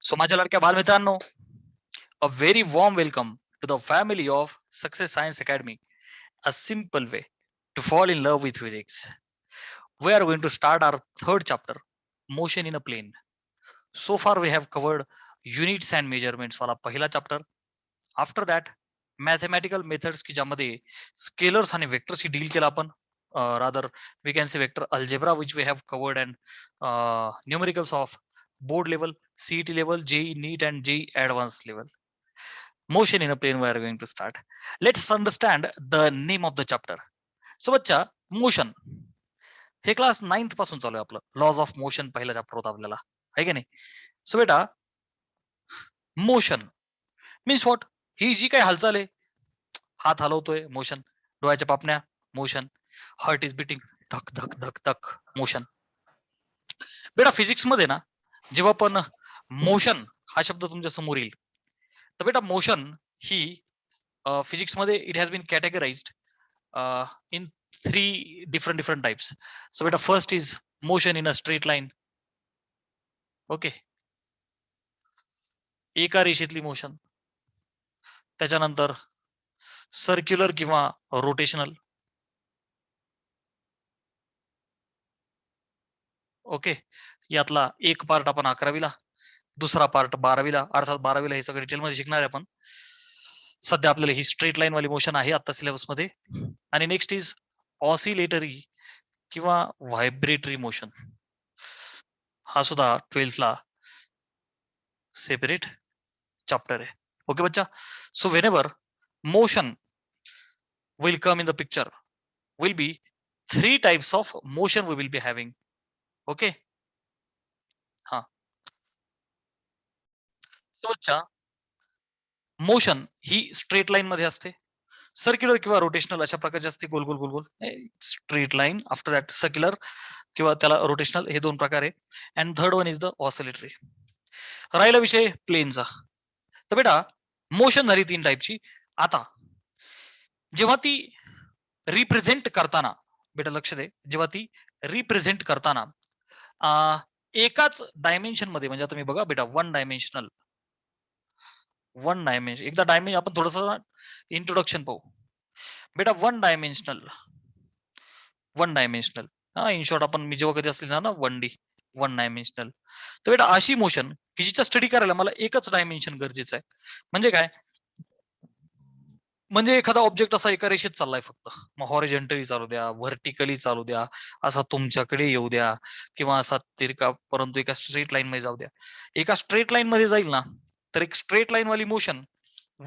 So माझ्या लाडक्या बालमित्रांनो, a very warm welcome to the family of success science academy. A simple way to fall in love with physics. We are going to start our third chapter, motion in a plane. So far we have covered units and measurements वाला पहिला chapter. After that mathematical methods की ज्यामध्ये scalars आणि वेक्टर्सशी deal केला आपण. Rather we can say vector algebra which we have covered, and numericals of board level, CET level, JEE NEET and JEE advanced level. Motion in a plane we are going to start. Let's understand the name of the chapter. So बच्चा, motion हे class 9th पासून चालू आहे आपलं. Lodge of motion पहिला chapter होता आपल्याला, आहे की नाही? सो बेटा, मोशन मीन्स व्हॉट? ही जी काही हालचाल आहे, हात हलवतोय मोशन, डोळ्याच्या पापण्या मोशन, हार्ट इज बिटिंग धक धक धक धक मोशन. बेटा फिजिक्स मध्ये ना, जेव्हा पण मोशन हा शब्द तुमच्या समोर येईल, तर बेटा मोशन ही फिजिक्स मध्ये it has been categorized in three different types. So beta, first is motion in a straight line. Okay, एका रेषेतली मोशन. त्याच्यानंतर सर्क्युलर किंवा रोटेशनल. ओके, यातला एक पार्ट आपण 11वीला, दुसरा पार्ट 12वीला, अर्थात 12वीला हे सगळं डिटेल मध्ये शिकणार आहे आपण. सध्या आपल्याला ही स्ट्रेट लाईन वाली मोशन आहे आता सिलेबस मध्ये. आणि नेक्स्ट इज ऑसिलेटरी किंवा व्हायब्रेटरी मोशन. हा सुद्धा 12thला सेपरेट चॅप्टर आहे. ओके बच्चा, so whenever motion will come in the picture, will be three types of motion we will be having. Okay, हा. So बच्चा, मोशन ही स्ट्रेट लाईन मध्ये असते, सर्क्युलर किंवा रोटेशनल अशा प्रकारचे असते, गोल गोल गोल गोल. Straight line, after that circular किंवा त्याला रोटेशनल, हे दोन प्रकार आहे. And third one is the oscillatory. राहिला विषय प्लेनचा. तर बेटा, मोशन झाली 3 टाईपची. आता जेव्हा ती रिप्रेझेंट करताना, बेटा लक्ष दे, जेव्हा ती रिप्रेझेंट करताना एकाच डायमेन्शन मध्ये, म्हणजे आता मी बघा बेटा, वन डायमेन्शनल, एकदा डायमेन्शन आपण थोडस इंट्रोडक्शन पाहू. बेटा वन डायमेन्शनल, इन शॉर्ट आपण, मी जेव्हा कधी असेल ना 1D, वन डायमेन्शनल, तर बेटा अशी मोशन की जिचा स्टडी करायला मला एकच डायमेन्शन गरजेचं आहे. म्हणजे काय? म्हणजे एखादा ऑब्जेक्ट असा एका रेषेत चाललाय फक्त, मग हॉरिझॉन्टली चालू द्या, व्हर्टिकली चालू द्या, असा तुमच्याकडे येऊ द्या, किंवा असा तिरका, परंतु एका स्ट्रेट लाईन मध्ये जाऊ द्या. एका स्ट्रेट लाईन मध्ये जाईल ना, तर एक स्ट्रेट लाईन वाली motion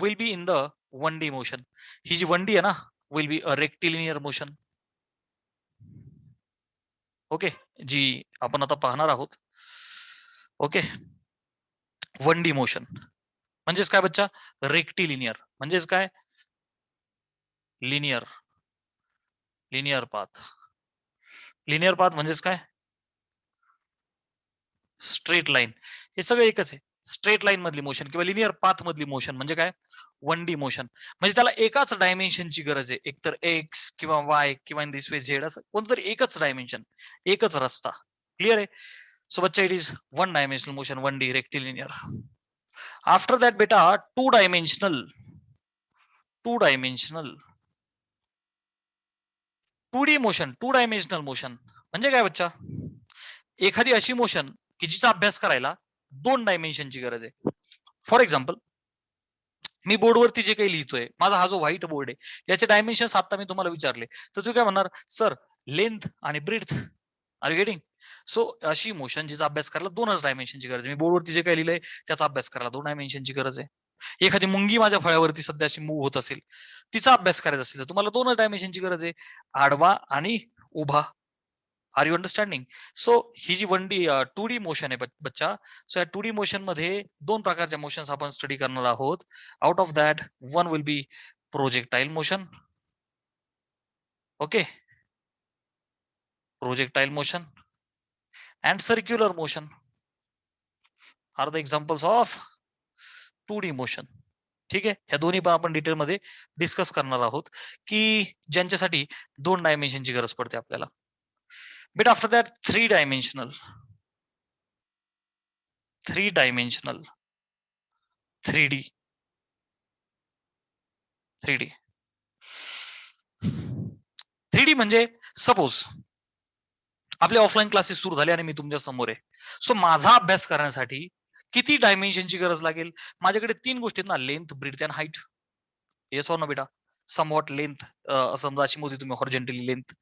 will be in the 1D motion. ही जी 1D आहे ना, will be a rectilinear motion. Okay, जी आपण आता पाहणार आहोत. ओके, 1D मोशन म्हणजेच काय बच्चा? रेक्टिलिनियर म्हणजेच काय? Linear, linear path. Linear path म्हणजेच काय? Straight line. हे सगळं एकच आहे. स्ट्रेट लाईन मधली मोशन किंवा लिनियर पाथ मधली मोशन म्हणजे काय? 1D motion. म्हणजे त्याला एकाच डायमेन्शनची गरज आहे. एकतर एक्स किंवा वाय किंवा इन दिस वे झेड, असं कोणतरी एकच डायमेन्शन, एकच रस्ता. क्लिअर आहे? सो बच्चा, it is one dimensional motion, 1D rectilinear. After that बेटा, two dimensional, 2D motion, two dimensional motion म्हणजे काय बच्चा? एखादी अशी मोशन की जिचा अभ्यास करायला 2 डायमेन्शनची गरज आहे. फॉर एक्झाम्पल, मी बोर्डवरती जे काही लिहितोय, माझा हा जो व्हाईट बोर्ड आहे, याचे डायमेन्शन आता मी तुम्हाला विचारले, तर तुम्ही काय म्हणणार? सर, लेंथ आणि breadth. Are you getting? So अशी मोशन जिचा अभ्यास करायला 2च डायमेन्शनची गरज आहे. मी बोर्डवरती जे काही लिहिलंय त्याचा अभ्यास करायला 2 डायमेन्शनची गरज आहे. एखादी मुंगी माझ्या फळ्यावरती सध्या अशी मूव्ह होत असेल, तिचा अभ्यास करायचा असेल, तर तुम्हाला 2च डायमेन्शनची गरज आहे, आडवा आणि उभा. Are you understanding? सो ही जी 1D 2D मोशन आहे बच्चा, सो या 2D मोशन मध्ये 2 प्रकारच्या मोशन्स आपण स्टडी करणार आहोत. Out of that, one will be projectile motion. Okay, projectile motion and circular motion are the examples of 2D motion. ठीक आहे, ह्या दोन्ही पण आपण डिटेलमध्ये डिस्कस करणार आहोत, की ज्यांच्यासाठी 2 डायमेन्शनची गरज पडते आपल्याला. बेटा after that 3 dimensional, 3-dimensional 3D 3D म्हणजे सपोज आपले ऑफलाईन क्लासेस सुरू झाले आणि मी तुमच्या समोर आहे. सो माझा अभ्यास करण्यासाठी किती डायमेन्शनची गरज लागेल? माझ्याकडे 3 गोष्टी आहेत ना, length, breadth and height. Yes or no बेटा? समवॉट लेंथ, समजा अशी मोठी तुम्ही हॉरिझॉन्टली लेंथ,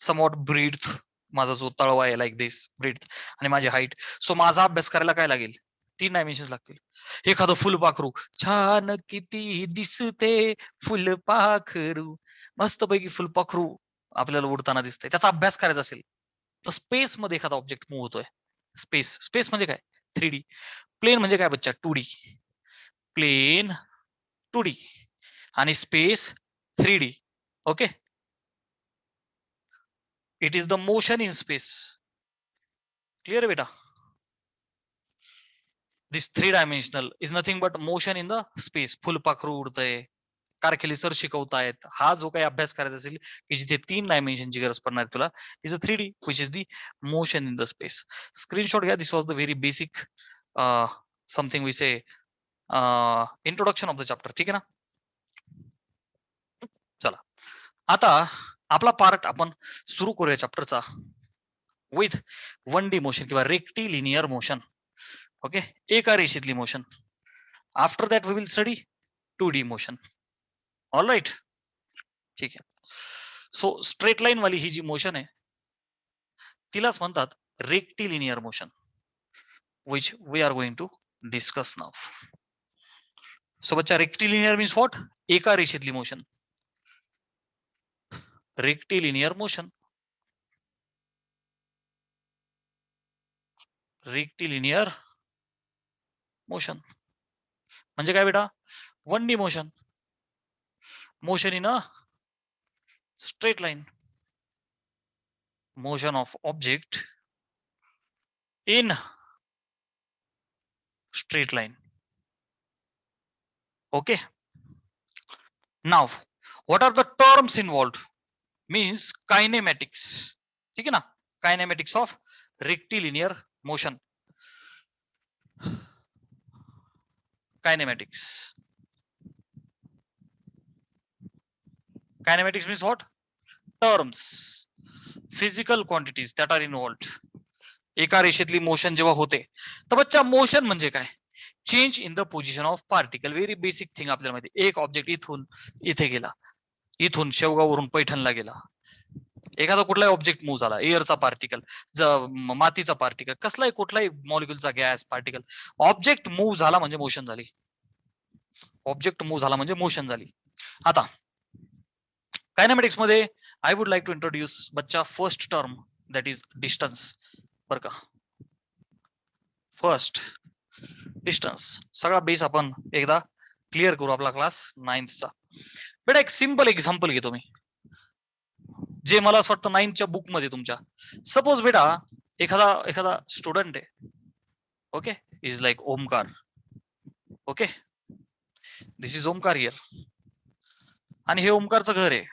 समवॉट ब्रीथ, माझा जो तळवा आहे लाईक दिस ब्रीथ, आणि माझी हाईट. सो माझा अभ्यास करायला काय लागेल? 3 डायमेन्शन लागतील. एखादं फुलपाखरू, छान किती दिसते फुलपाखरू, मस्तपैकी फुलपाखरू आपल्याला उडताना दिसतंय. त्याचा अभ्यास करायचा असेल तर स्पेस मध्ये एखादा ऑब्जेक्ट मूव्ह होतोय. स्पेस म्हणजे काय? 3D. प्लेन म्हणजे काय बच्चा? 2D. प्लेन 2D आणि space 3D. Okay. It is the motion in space. Clear बेटा? दिस 3-dimensional is nothing but motion in the space. फुलपाखरू उडतंय, कारखेली सर शिकवतायत. हा जो काही अभ्यास करायचा असेल की जिथे 3 डायमेन्शनची गरज पडणार तुला, is a 3D which is the motion in the space. Screenshot घ्या. This was the very basic something we say introduction of the chapter. ठीक आहे ना? चला, आता आपला पार्ट आपण सुरू करूया चॅप्टरचा विथ 1D मोशन किंवा रेक्टिलिनियर मोशन. ओके, एका रेषेतली motion. After that we will study 2D motion. All right, ठीक आहे. सो स्ट्रेट लाईन वाली ही जी मोशन आहे तिलाच म्हणतात rectilinear motion, which we are going to discuss now. So बच्चा, रेक्टिलिनियर मीन्स व्हॉट? एका रेषेतली motion. Rectilinear motion, rectilinear motion म्हणजे काय बेटा? 1D motion, motion in a straight line, motion of object in straight line. Okay, now what are the terms involved? Means kinematics. ठीक है ना? Kinematics of rectilinear motion. Kinematics. Kinematics means what? Terms, physical quantities that are involved. एका रेषेतली motion जेव्हा होते तर बच्चा motion म्हणजे काय? Change in the position of particle. Very basic thing आपल्याला माहिती. एक ऑब्जेक्ट इथून इथे गेला, इथून शेवगाववरून पैठणला गेला. एखादा कुठलाही ऑब्जेक्ट मूव्ह झाला, एअरचा पार्टिकल, मातीचा पार्टिकल, कसलाही कुठलाही मॉलिक्युलचा गॅस पार्टिकल, ऑब्जेक्ट मूव्ह झाला म्हणजे मोशन झाली. ऑब्जेक्ट मूव्ह झाला म्हणजे मोशन झाली. आता कायनेमॅटिक्स मध्ये I would like to introduce बच्चा first term, that is distance. बर का? फर्स्ट डिस्टन्स, सगळा बेस आपण एकदा क्लिअर करू आपला क्लास 9th बेटा. एक सिंपल एक्झाम्पल घेतो मी, जे मला असं वाटतं 9th बुक मध्ये तुमच्या. सपोज बेटा एखादा स्टुडंट आहे. Okay, is like Omkar. Okay, this is Omkar here, आणि हे ओमकारचं घर आहे.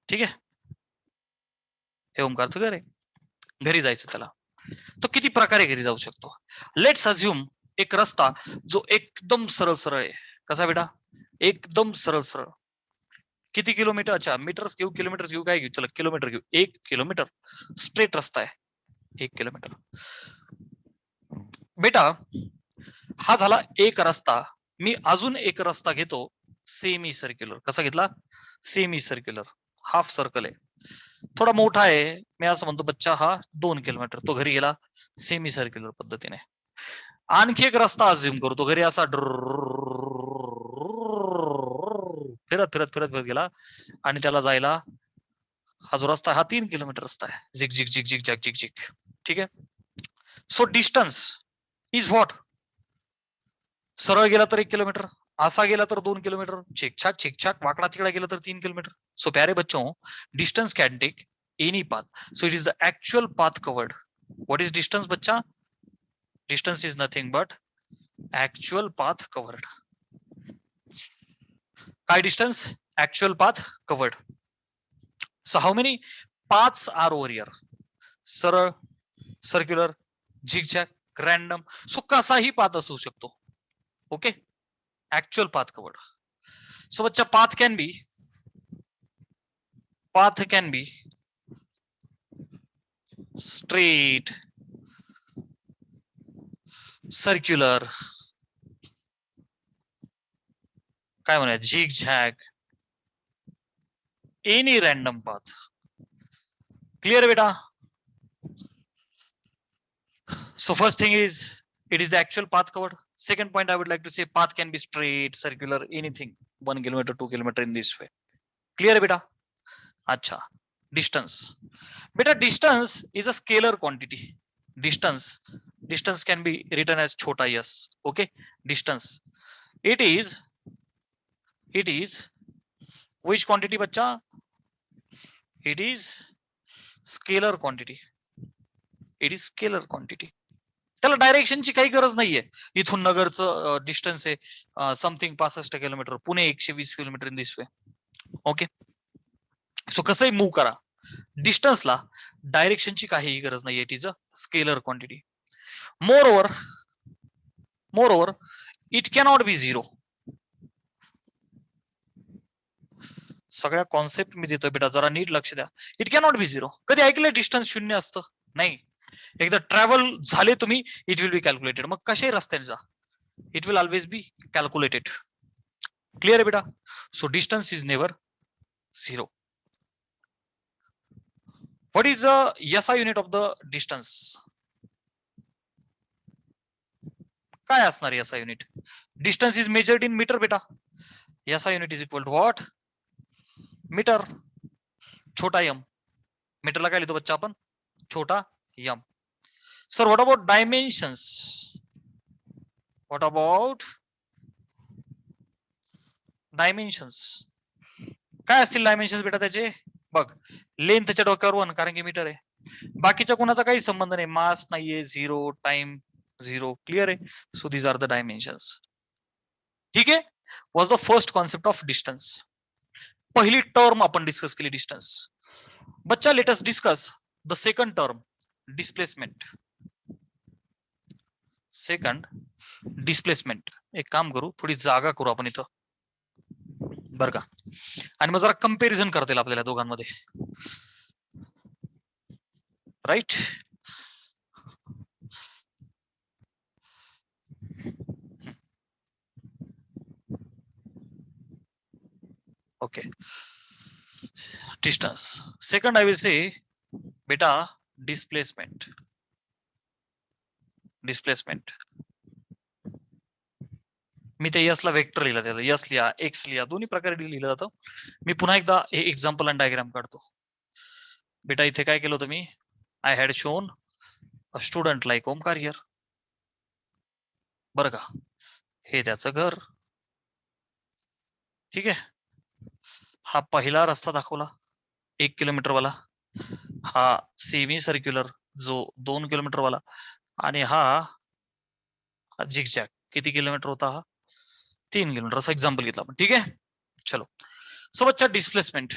ठीक आहे, हे ओमकारचं घर आहे. घरी जायचं त्याला, तो किती प्रकारे घरी जाऊ शकतो? लेट्स अज्युम एक रस्ता जो एकदम सरळ सरळ आहे. कसा बेटा? एकदम सरळ सरळ. किती किलोमीटर? अच्छा, मीटर्स घेऊ, किलोमीटर घेऊ, काय घेऊ? चला किलोमीटर घेऊ. 1 किलोमीटर स्ट्रेट रस्ता आहे. 1 किलोमीटर. बेटा हा झाला एक रस्ता. मी अजून एक रस्ता घेतो सेमी सर्क्युलर. कसा घेतला? Semi circular. हाफ सर्कल आहे, थोडा मोठा आहे. मी असं म्हणतो बच्चा हा 2 किलोमीटर. तो घरी गेला सेमी सर्क्युलर पद्धतीने. आणखी एक रस्ता अज्युम करू, तो घरी असा फिरत फिरत फिरत फिरत गेला, आणि त्याला जायला हा जो रस्ता हा 3 किलोमीटर रस्ता आहे. झिक झिक झिक झिक झिक झिक झिक. ठीक आहे. So distance is what? सरळ गेला तर 1 किलोमीटर, असा गेला तर 2 किलोमीटर, छिकछाक छिकछाक वाकडा तिकडा गेला तर 3 किलोमीटर. सो प्यारे बच्चों, distance can take any path. So it is the actual path covered. What is distance बच्चा? Distance is nothing but actual path covered. काय distance? actual path covered. So how many paths are over here? सरळ, circular, zigzag random, so कसाही path असू शकतो. Okay, actual path covered. So बच्चा path can be straight, circular, काय म्हणूया zigzag, any random path. Clear बेटा? So first thing is it is the actual path covered. Second point I would like to say path can be straight, circular, anything 1 kilometer, 2 kilometer in this way. Clear beta? Acha. Distance. Beta, distance is a scalar quantity. Distance can be written as chota s. Okay, distance. It is which quantity bacha? It is scalar quantity. It is scalar quantity. त्याला डायरेक्शनची काही गरज नाहीये. इथून नगरचं distance आहे something 65 kilometre, Pune 120 kilometre in this way. Okay, so कसंही move करा, डिस्टन्सला डायरेक्शनची काहीही गरज नाहीये. It is a scalar quantity. More over it cannot be zero. सगळ्या कॉन्सेप्ट मी देतोय बेटा, जरा नीट लक्ष द्या. It cannot be zero. कधी ऐकलंय डिस्टन्स शून्य असतं? नाही. एकदा ट्रॅव्हल झाले तुम्ही, इट विल बी कॅल्क्युलेटेड. मग कशाही रस्त्याने जा, it will always be calculated. Clear बेटा? So distance is never zero. What is the SI unit of the distance? काय असणार SI unit? Distance is measured in metre बेटा. SI unit is equal to what? Metre. छोटा m. मीटरला काय लिहितो बच्चा आपण? छोटा m. Sir what about dimensions? What about dimensions? काय असतील डायमेन्शन्स बेटा त्याचे? बघ, लेंथच्या डोक्यावर 1 कारण की मीटर आहे. बाकीच्या कोणाचा काही संबंध नाही, मास नाहीये, झिरो, टाइम झिरो. क्लिअर आहे? So these are the dimensions. ठीक आहे, was the first concept of distance. पहिली टर्म आपण डिस्कस केली डिस्टन्स. बच्चा let us discuss the second term, displacement. Second displacement. एक काम करू, थोडी जागा करू आपण इथं, बर का, आणि मग जरा कंपॅरिझन करता येईल आपल्याला दोघांमध्ये. Right? Okay, distance. Second I will say बेटा डिस्प्लेसमेंट. डिस्प्लेसमेंट मी ते यसला वेक्टर लिहिलं, त्याला यस लिहा, एक्स लिहा, दोन्ही प्रकारे लिहिलं जातं. मी पुन्हा एकदा हे एक्झाम्पल आणि डायग्राम काढतो. बेटा इथे काय केलं होतं मी? I had shown a student like Omkar here. बरं का, हे त्याचं घर. ठीक आहे, हा पहिला रस्ता दाखवला 1 किलोमीटर वाला, हा सेमी सर्क्युलर जो 2 किलोमीटर वाला, आणि हा झिगझॅग किती किलोमीटर होता? हा 3 किलोमीटर. असं एक्झाम्पल घेतला आपण. ठीक आहे, चलो. सो बच्चा displacement.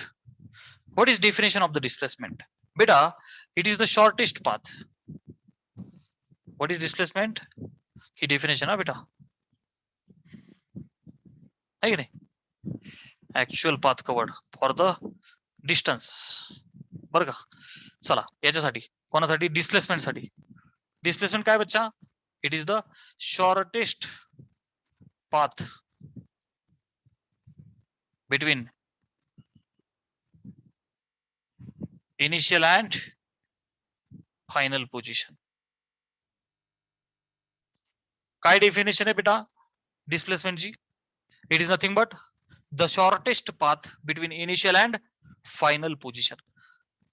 What is definition of the displacement? बेटा it is the shortest path. What is displacement? ही डेफिनेशन हा बेटा, आहे की नाही? Actual path covered for the distance. बरं का, चला याच्यासाठी, कोणासाठी? डिस्प्लेसमेंट साठी. डिस्प्लेसमेंट काय बच्चा? It is the shortest path between initial and final position. काय डेफिनेशन आहे बेटा डिस्प्लेसमेंटची? It is nothing but the shortest path between initial and final position.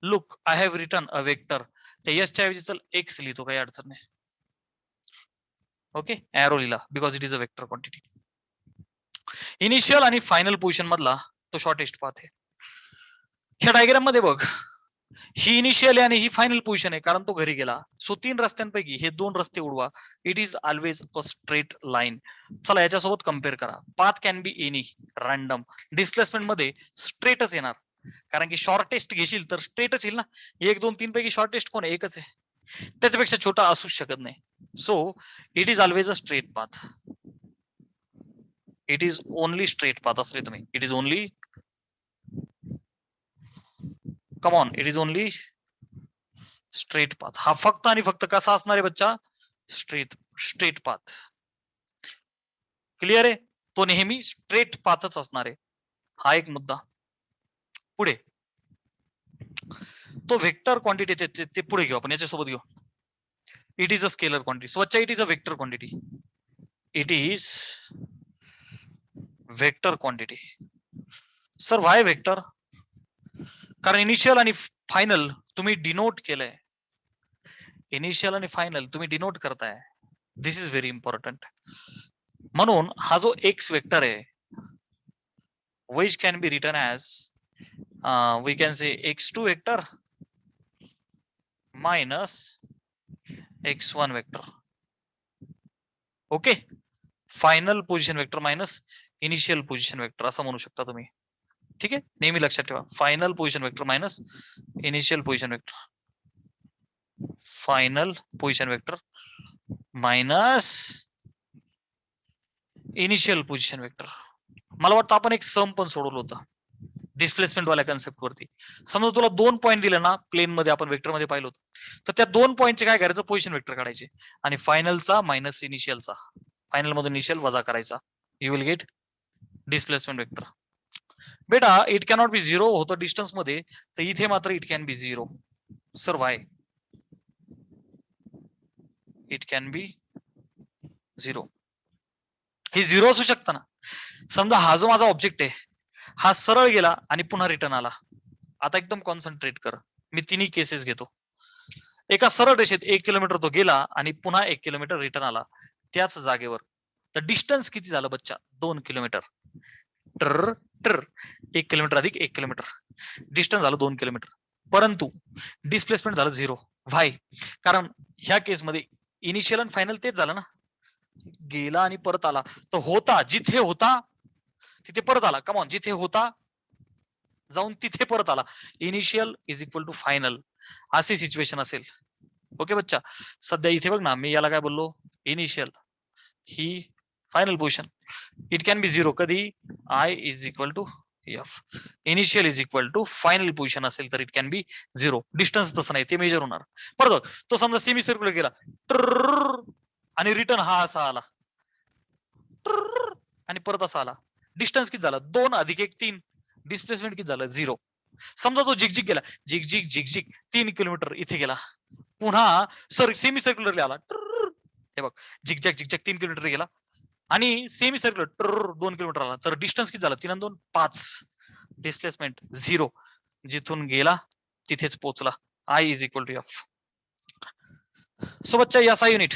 Look, I have written a vector. त्या यसच्या ऐवजी चल एक्स लिहितो, काही अडचण नाही. ओके, एरो लिहिला because it is a vector quantity. Initial आणि फायनल पोझिशन मधला तो शॉर्टेस्ट पाथ आहे. ह्या डायग्राम मध्ये बघ, ही इनिशियल आहे आणि ही फायनल पोझिशन आहे, कारण तो घरी गेला. सो 3 रस्त्यांपैकी हे 2 रस्ते उडवा. It is always a straight line. चला याच्यासोबत कम्पेअर करा. Path can be any, random. Displacement मध्ये स्ट्रेटच येणार, कारण की शॉर्टेस्ट घेशील तर स्ट्रेटच येईल ना. 1 2 3 पैकी शॉर्टेस्ट कोण आहे? एकच आहे. त्याच्यापेक्षा छोटा असू शकत नाही. So it is always a straight path. It is only straight path असले तुम्ही. It is only, come on, it is only straight path. हा फक्त आणि फक्त कसा असणार आहे बच्चा? Straight path. क्लिअर आहे? तो नेहमी स्ट्रेट पाथच असणार आहे. हा एक मुद्दा. पुढे तो व्हेक्टर क्वांटिटी ते पुढे घेऊ आपण, याच्यासोबत घेऊ. It is a scalar quantity. स्वच्छ, it is a vector quantity. It is vector quantity. Sir why vector? कारण इनिशियल आणि फायनल तुम्ही डिनोट केलंय. इनिशियल आणि फायनल तुम्ही डिनोट करताय. This is very important. म्हणून हा जो एक्स वेक्टर आहे, which can be written as we can say x2 vector minus x1 vector. Okay, final position vector minus initial position vector असं म्हणू शकता तुम्ही. ठीक आहे, नेहमी लक्षात ठेवा. Final position vector minus initial position vector. Final position vector minus initial position vector. मला वाटतं आपण एक सम पण सोडवलं होतं डिस्प्लेसमेंट वाल्या कन्सेप्ट वरती. समजा तुला 2 पॉईंट दिले ना प्लेन मध्ये, आपण वेक्टर मध्ये पाहिलं होतं, तर त्या 2 पॉईंटचे काय करायचं? पोझिशन वेक्टर काढायचे आणि फायनलचा मायनस इनिशियलचा, फायनल मधून इनिशियल वजा करायचा. You will get displacement vector. बेटा इट कॅनॉट बी झिरो होतं डिस्टन्स मध्ये, तर इथे मात्र it can be zero. Sir Y? It can be zero. हे झिरो असू शकतं ना. समजा हा जो माझा ऑब्जेक्ट आहे, हा सरळ गेला आणि पुन्हा रिटर्न आला. आता एकदम कॉन्सन्ट्रेट कर, मी तिन्ही केसेस घेतो. एका सरळ रेषेत 1 किलोमीटर तो गेला आणि पुन्हा 1 किलोमीटर रिटर्न आला त्याच जागेवर. तर डिस्टन्स किती झालं बच्चा? 2 किलोमीटर. टर टर 1 किलोमीटर अधिक 1 किलोमीटर, डिस्टन्स झालं 2 किलोमीटर. परंतु डिस्प्लेसमेंट झालं 0. व्हाय? कारण ह्या केसमध्ये इनिशियल आणि फायनल तेच झालं ना. गेला आणि परत आला. तर होता जिथे होता तिथे परत आला. कम ऑन, जिथे होता जाऊन तिथे परत आला. Initial is equal to final, अशी सिच्युएशन असेल. ओके बच्चा, सध्या इथे बघ ना, मी याला काय बोललो? इनिशियल, ही final position. It can be zero कधी? I is equal to F. Initial is equal to final position असेल तर it can be zero. Distance तसं नाही, ते मेजर होणार. परत तो समजा सेमी सर्क्युलर गेला आणि रिटर्न हा असा आला आणि परत असा आला. डिस्टन्स किती झाला? 2 अधिक 1 3. डिस्प्लेसमेंट किती झालं? 0. समजा तो झिकझिक गेला, झिकझिक झिकझिक 3 किलोमीटर इथे गेला, पुन्हा सेमी सर्क्युलरली आला. हे बघ, झिकझॅक झिकझॅक 3 किलोमीटर गेला आणि सेमी सर्क्युलर 2 किलोमीटर आला. तर डिस्टन्स किती झालं? 3 आणि 2 5. डिस्प्लेसमेंट 0. जिथून गेला तिथेच पोहोचला. I is equal to F. सोबतच्या याचा युनिट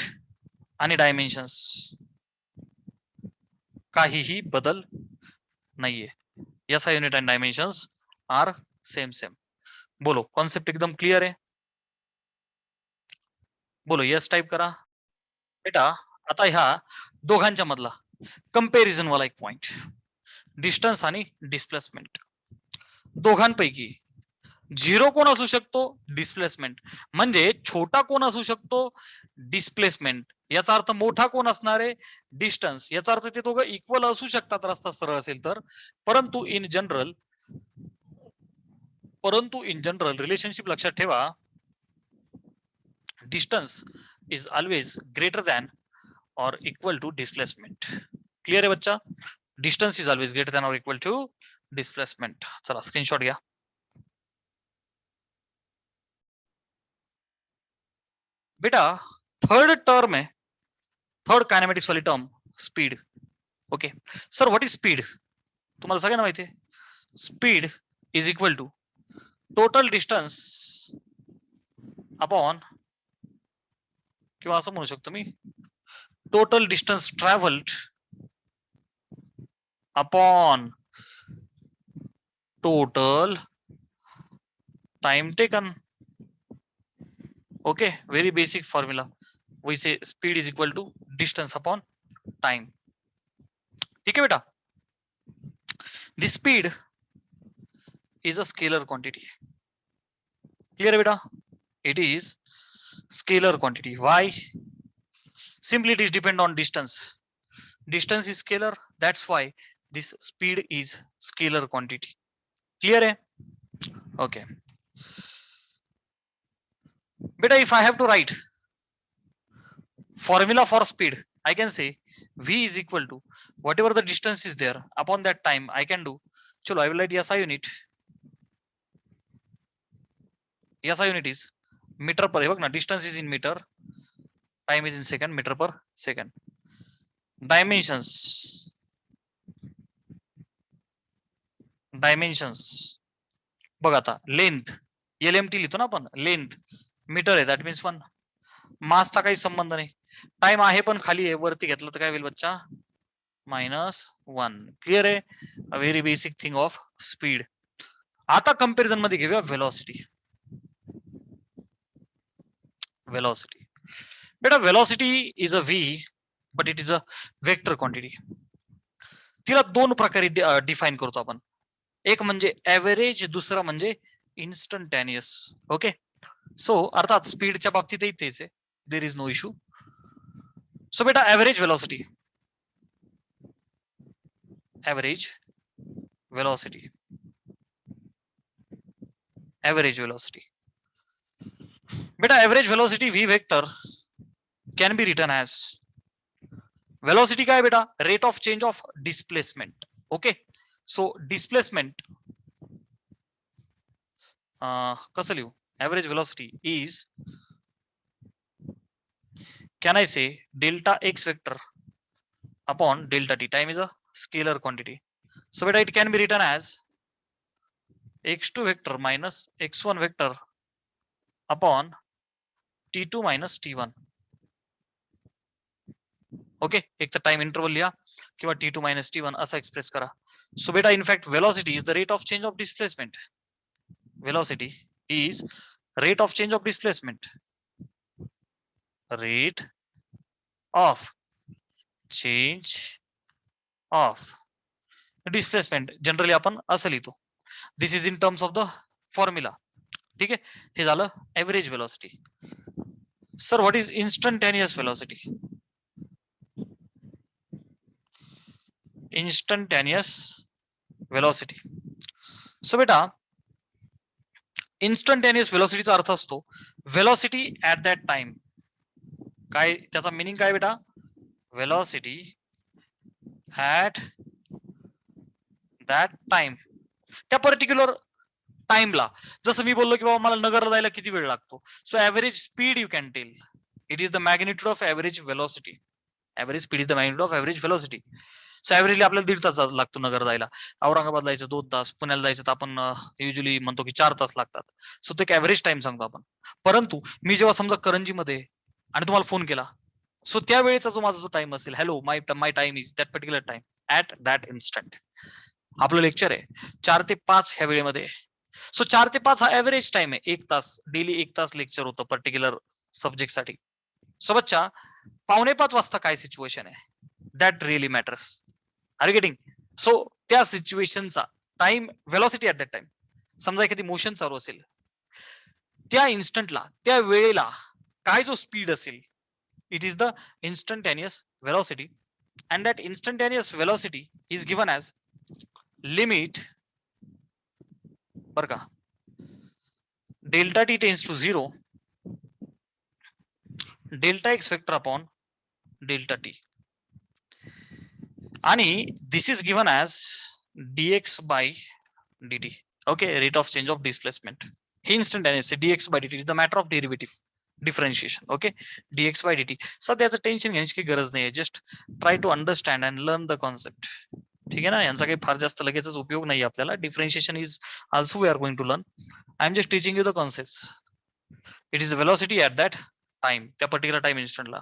आणि डायमेन्शन्स काहीही बदल नाहीये. याचा युनिट आणि डायमेन्शन्स आर सेम सेम. बोलो, कॉन्सेप्ट एकदम क्लिअर आहे? बोलो यस टाइप करा. बेटा आता ह्या दोघांच्या मधला कंपॅरिझन वाला एक पॉइंट, डिस्टन्स आणि डिस्प्लेसमेंट. दोघांपैकी झिरो कोण असू शकतो? डिस्प्लेसमेंट. म्हणजे छोटा कोण असू शकतो? डिस्प्लेसमेंट. याचा अर्थ मोठा कोण असणार आहे? डिस्टन्स. याचा अर्थ ते दोघं इक्वल असू शकतात रस्ता सरळ असेल तर. परंतु इन जनरल रिलेशनशिप लक्षात ठेवा, distance is always greater than or equal to displacement. Clear आहे बच्चा? Distance is always greater than or equal to displacement. चला स्क्रीनशॉट घ्या. बेटा थर्ड टर्म आहे, थर्ड कायनेमॅटिक्स वाली term, speed. Okay sir, what is speed? तुम्हाला सगळ्यांना माहिती आहे, speed is equal to total distance upon, किंवा असं म्हणू शकतो मी, total distance travelled upon total time taken. Okay, very basic formula. We say speed is equal to distance upon time. ठीक है बेटा? The speed is a scalar quantity. Clear बेटा? It is scalar quantity. Why? Simply it is depend on distance. Distance is scalar, that's why this speed is scalar quantity. Clear hai? Okay, beta, if I have to write formula for speed, I can say v is equal to whatever the distance is there upon that time. I can do, chalo, I will write SI unit. SI unit is meter per, na, distance is in meter, time is in second, meter per second. Dimensions, बघ आता length LMT लिहितो ना आपण, length metre आहे, that means 1. मासचा काही संबंध नाही, time आहे पण खाली आहे, वरती घेतलं तर काय होईल बच्चा, -1. क्लिअर आहे? A very basic thing of speed. आता कंपॅरिझन मध्ये घेऊया वेलॉसिटी. वेलॉसिटी बेटा, velocity is a v but it is a vector quantity. तिला दोन प्रकारे डिफाइन करतो आपण, एक म्हणजे ऍव्हरेज, दुसरा म्हणजे इन्स्टंटॅनियस. ओके, सो अर्थात स्पीडच्या बाबतीतही तेच आहे, there is no issue. So बेटा, average velocity, average velocity, average velocity. बेटा, average velocity v vector can be written as, velocity काय बेटा, rate of change of displacement. Okay, so displacement कसं लिहू, average velocity is, can I say delta x vector upon delta t. Time is a scalar quantity, so beta it can be written as x2 vector minus x1 vector upon t2 minus t1. Okay, एक तर time interval लिहा किंवा t2 minus t1 असा express करा. So बेटा, in fact velocity is the rate of change of displacement. Velocity is rate of change of displacement, rate of change of displacement. Generally आपण असं लिहितो, this is in terms of the formula. ठीक आहे, हे झालं average velocity. Sir, what is instantaneous velocity? Instantaneous velocity. So बेटा, instantaneous वेलॉसिटीचा अर्थ असतो वेलॉसिटी ऍट दॅट टाइम. काय त्याचा मिनिंग काय बेटा? वेलॉसिटी ऍट दॅट टाइम, त्या पर्टिक्युलर टाइमला. जसं मी बोललो की बाबा मला नगरला जायला किती वेळ लागतो, so average speed you can tell, it is the magnitude of average velocity. Average speed is the magnitude of average velocity. So averagely आपल्याला 1.5 तास लागतो नगर जायला, औरंगाबाद जायचं 2 तास, पुण्याला जायचं तर आपण युजली म्हणतो की 4 तास लागतात. सो ते एक ऍव्हरेज टाइम सांगतो आपण. परंतु मी जेव्हा समजा करंजीमध्ये आणि तुम्हाला फोन केला, सो त्यावेळेचा जो माझा जो टाइम असेल, hello my time is that particular time at that instant. आपलं लेक्चर आहे 4 ते 5 ह्या वेळेमध्ये. सो 4 ते 5 हा ऍव्हरेज टाइम आहे, 1 तास डेली, 1 तास लेक्चर होतं पर्टिक्युलर सब्जेक्ट साठी. सो बच्चा, 4:45 वाजता काय सिच्युएशन आहे, that really matters. Are you getting? So त्या सिच्युएशनचा time, velocity at that time, समजा एखादी मोशन चालू असेल, त्या इन्स्टंटला, त्या वेळेला काय जो स्पीड असेल, it is the instantaneous velocity. And that instantaneous velocity is given as limit, बर का, delta T tends to 0, delta X vector upon delta T, आणि this is given as dx by dt. Okay, rate of change of displacement. हे instantaneous dx by dt is the matter of derivative differentiation. Okay, dx by dt. सध्याचं tension घेण्याची काही गरज नाही, just try to understand and learn the concept. ठीक आहे ना, यांचा काही फार जास्त लगेचच उपयोग नाही आपल्याला. Differentiation is also we are going to learn. I am just teaching you the concepts. It is velocity at that time, त्या पर्टिक्युलर टाइम इन्स्टंटला.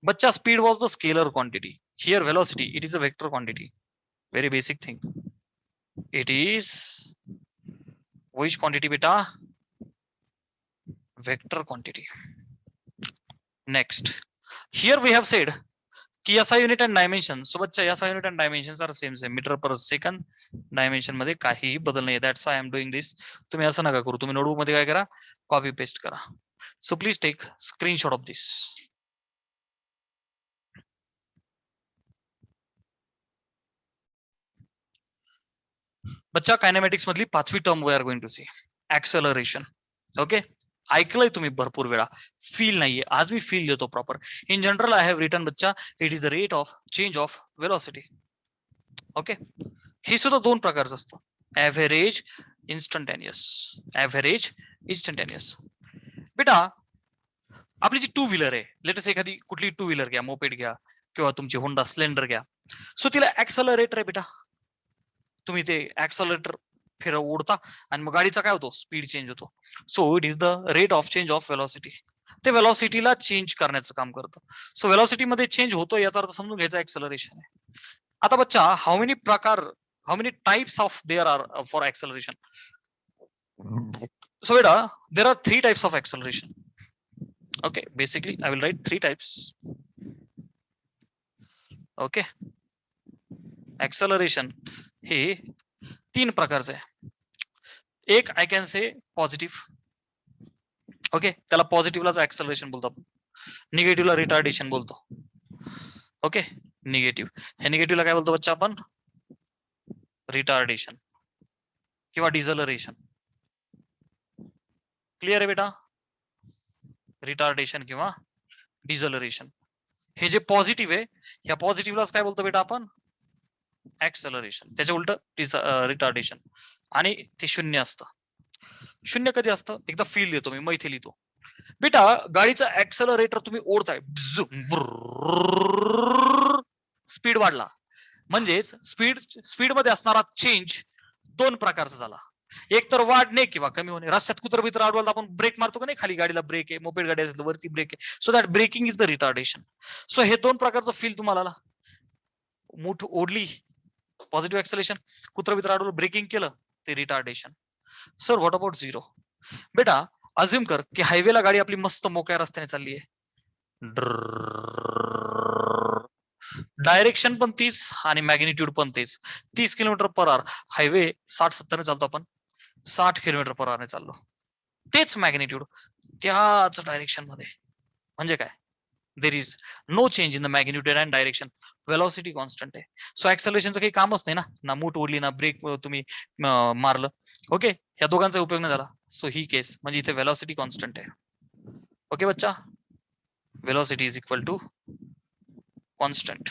बच्चा, speed was the scalar quantity, here velocity it is a vector quantity. Very basic thing. It is which quantity beta? Vector quantity. Next, here we have said की SI unit and dimension. So बच्चा, SI unit and dimensions are same, meter per second. Dimension मध्ये काही बदल नाही. That's why I am doing this. तुम्ही असं नका करू, तुम्ही नोटबुक मध्ये काय करा, कॉपी पेस्ट करा. So please take screenshot of this. बच्चा कायनेमॅटिक्स मधली 5वी term we are going to see acceleration. Okay, ऐकलंय तुम्ही भरपूर वेळा, फील नाहीये. आज मी फील देतो proper. In general I have written बच्चा it is the rate of change of velocity. Okay, हे सुद्धा दोन प्रकारचं असतं, ऍव्हरेज, इन्स्टंटेनियस. Average, instantaneous. बेटा आपली जी टू व्हीलर आहे, लेटेस्ट एखादी कुठली टू व्हीलर घ्या, मोपेड घ्या किंवा तुमची होंडा स्प्लेंडर घ्या. सो तिला ऍक्सलरेटर आहे बेटा. तुम्ही ते ऍक्सलरेटर फिरव ओढता आणि मग गाडीचा काय होतो, स्पीड चेंज होतो. So it is the rate of change of velocity. ते वेलॉसिटीला चेंज करण्याचं काम करतं. सो वेलॉसिटी मध्ये चेंज होतो याचा अर्थ समजून घ्यायचा ऍक्सलरेशन आहे. आता बच्चा हाऊ मेनी प्रकार, how many types of there are for acceleration. So बेटा there are 3 types of acceleration. Okay, basically I will write 3 types. Okay, acceleration हे 3 प्रकारचे आहे. एक I can say positive. Okay, त्याला पॉझिटिव्हलाच ऍक्सलरेशन बोलतो आपण. निगेटिव्हला रिटार्डेशन बोलतो. ओके, निगेटिव्ह, हे निगेटिव्हला काय बोलतो बच्चा आपण, रिटार्डेशन किंवा डिझलरेशन. क्लिअर आहे बेटा, रिटार्डेशन किंवा डिझलरेशन. हे जे पॉझिटिव्ह आहे, ह्या पॉझिटिव्हलाच काय बोलतो बेटा आपण, ऍक्सलरेशन. त्याच्या उलट रिटार्डेशन. आणि ते शून्य असतं. शून्य कधी असतं, एकदा फील देतो मी, मैथे लिहितो. बेटा गाडीचा ऍक्सलरेटर तुम्ही ओढताय, स्पीड वाढला, म्हणजेच स्पीड मध्ये असणारा चेंज 2 प्रकारचा झाला. एक तर वाढणे किंवा कमी होणे. रस्त्यात कुत्र बित्र अडवलं आपण ब्रेक मारतो का नाही, खाली गाडीला ब्रेक आहे, मोपेड गाडी असेल वरती ब्रेक आहे. So that braking is the retardation. So हे 2 प्रकारचं फील तुम्हाला, मूठ ओढली पॉझिटिव्ह ऍक्सलेशन, कुत्र बित्र अडवलं ब्रेकिंग केलं ते retardation. Sir what about zero. बेटा अज्युम कर की हायवेला गाडी आपली मस्त मोकळ्या रस्त्याने चालली आहे, डायरेक्शन पण 30 आणि मॅग्निट्यूड पण तेच, 30 किलोमीटर पर आवर. हायवे 60-70 ने चालतो आपण, 60 किलोमीटर पर आवर ने चाललो, तेच मॅग्निट्यूड त्याच डायरेक्शन मध्ये. म्हणजे काय, there is no change in the magnitude and direction, velocity constant आहे. सो ऍक्सलेशनचं काही कामच नाही ना, ना मूठ ओढली ना ब्रेक तुम्ही मारलं. ओके, ह्या दोघांचा उपयोग नाही झाला. सो ही केस म्हणजे इथे वेलॉसिटी कॉन्स्टंट आहे. ओके बच्चा, velocity is equal to constant.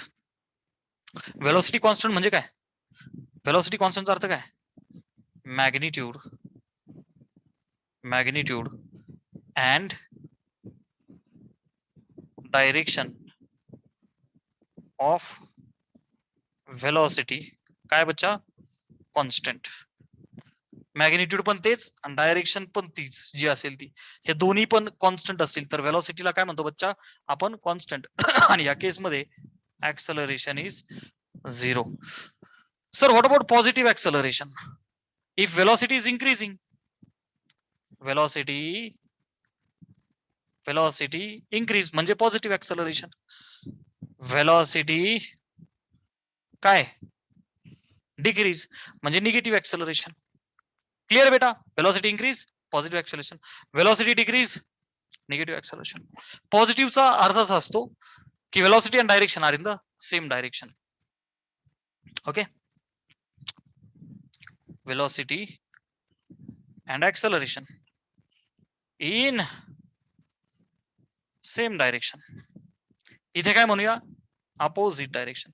Velocity constant म्हणजे काय, वेलॉसिटी कॉन्स्टंटचा अर्थ काय, magnitude and direction of velocity काय बच्चा, कॉन्स्टंट. मॅग्निट्यूड पण तेच आणि डायरेक्शन पण तीच जी असेल ती, हे दोन्ही पण कॉन्स्टंट असतील तर वेलॉसिटीला काय म्हणतो बच्चा आपण, कॉन्स्टंट. आणि या केस मध्ये acceleration is 0. Sir what about positive acceleration. If velocity is increasing, velocity increase म्हणजे पॉझिटिव्ह ऍक्सलरेशन. वेलॉसिटी काय डिक्रीज म्हणजे निगेटिव्ह ऍक्सलरेशन. क्लिअर बेटा, velocity increase positive acceleration, velocity decrease negative acceleration. पॉझिटिव्हचा अर्थ असा असतो की velocity and direction are in the same direction. Okay, velocity and acceleration in same direction. इथे काय म्हणूया, opposite direction.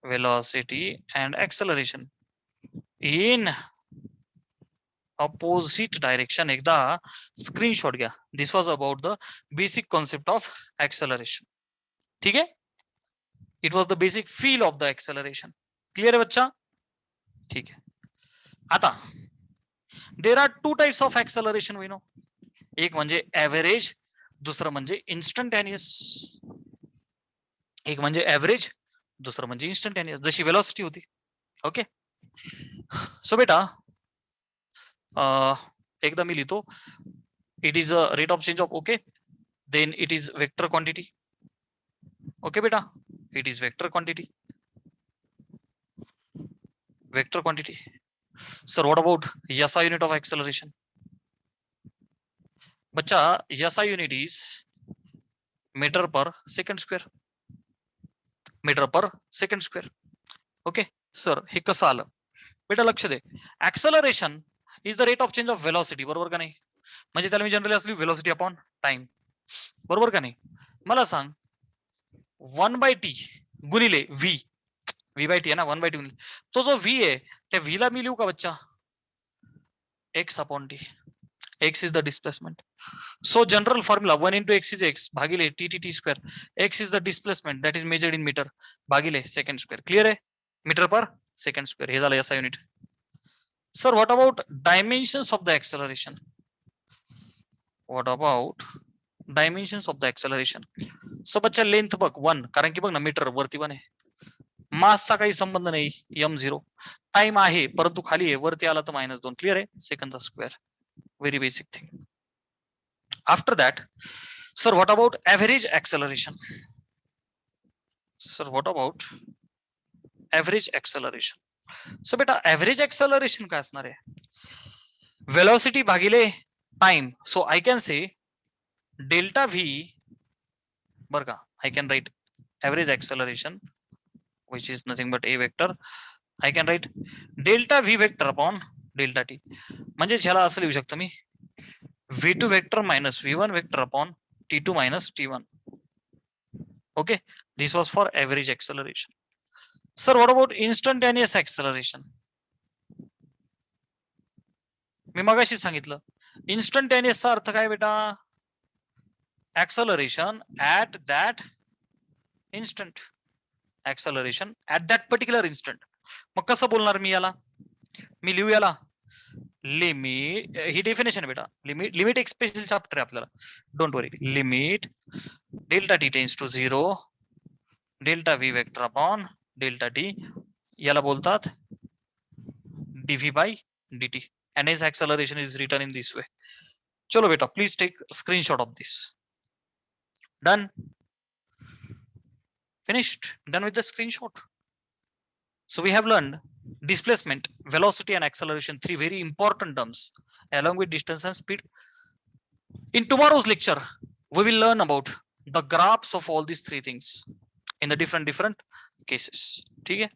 Velocity and acceleration in opposite direction. एकदा screenshot घ्या. This was about the basic concept of acceleration. ठीक आहे, it was the basic feel of the acceleration. Clear आहे बच्चा, ठीक आहे. आता there are 2 types of acceleration we know. एक म्हणजे ऍव्हरेज, दुसरं म्हणजे इन्स्टंटेनियस. एक म्हणजे ऍव्हरेज, दुसरं म्हणजे इन्स्टंटेनियस, जशी वेलॉसिटी होती. ओके, सो बेटा एकदा मी लिहितो, it is a rate of change of, okay, then it is vector quantity. Okay बेटा, it is vector quantity. Sir what about SI unit of acceleration? बच्चा SI unit is metre per second square, metre per second square. Okay sir, हे कसं आलं बेटा? लक्ष दे, acceleration is the rate of change of velocity, बरोबर का नाही? म्हणजे त्याला मी जनरली असली वेलॉसिटी अपॉन टाइम, बरोबर का नाही? मला सांग 1/t गुणिले v, v/t आहे ना, 1/t गुणिले तो जो v आहे त्या v ला मी लिहू का बच्चा? x upon t. x is the displacement. So general formula 1 into x is x भागिले t square. x is the displacement that is measured in meter भागिले second square. Clear है? मीटर पर second square. हे झालं SI unit. Sir, what about dimensions of the acceleration? What about dimensions of the acceleration? So बच्चा length बघ 1, कारण की बघ ना मीटर वरती 1 आहे. मासचा काही संबंध नाही, m0. टाइम आहे परंतु खाली आहे, वरती आला तर -2. क्लिअर आहे? सेकंडचा square. Very basic thing. After that, sir, what about average acceleration? Sir, what about average acceleration? So beta average acceleration काय असणार आहे? Velocity भागिले time. So I can say delta v, बर का? I can write average acceleration, which is nothing but a vector. I can write delta v vector upon delta t. म्हणजे ह्याला असं लिहू शकतो मी v2 vector minus v1 vector upon t2 minus t1. Okay, this was for average acceleration. Sir, what about instantaneous acceleration? मी मगाशी सांगितलं instantaneous चा अर्थ काय बेटा? Acceleration at that instant. Acceleration at that particular instant. मग कसं बोलणार मी याला? मी लिहू याला लिमिट, ही डेफिनेशन बेटा. लिमिट एक स्पेशल चॅप्टर आहे आपल्याला, don't worry. Limit delta T tends to 0 delta v vector upon delta t, याला बोलतात dv by dt, and his acceleration is written in this way. चलो बेटा, please take screenshot of this. Done? Finished? Done with the screenshot? So we have learned displacement, velocity and acceleration, 3 very important terms along with distance and speed. In tomorrow's lecture, we will learn about the graphs of all these 3 things in the different cases. ठीक है?